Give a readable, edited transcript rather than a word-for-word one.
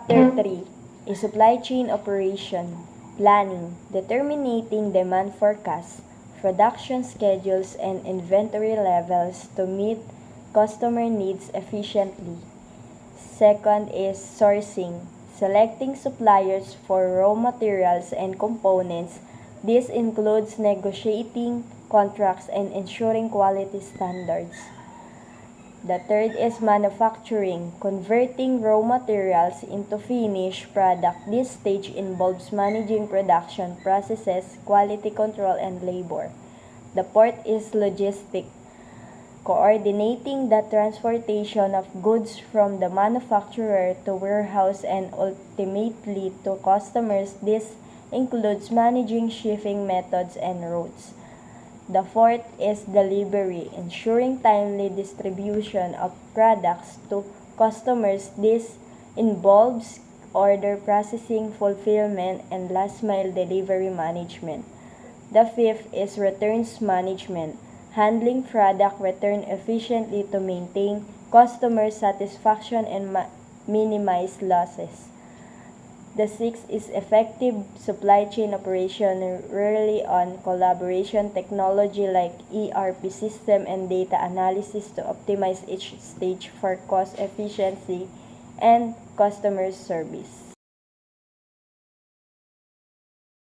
Chapter 3 is Supply Chain Operation, Planning, Determining Demand Forecasts, Production Schedules, and Inventory Levels to meet customer needs efficiently. Second is Sourcing, selecting suppliers for raw materials and components. This includes negotiating contracts and ensuring quality standards. The third is manufacturing, converting raw materials into finished product. This stage involves managing production processes, quality control, and labor. The fourth is logistic, coordinating the transportation of goods from the manufacturer to warehouse and ultimately to customers. This includes managing shipping methods and routes. The fourth is delivery, ensuring timely distribution of products to customers. This involves order processing, fulfillment, and last-mile delivery management. The fifth is returns management, handling product return efficiently to maintain customer satisfaction and minimize losses. The sixth is effective supply chain operation, rely on collaboration technology like ERP system and data analysis to optimize each stage for cost efficiency and customer service.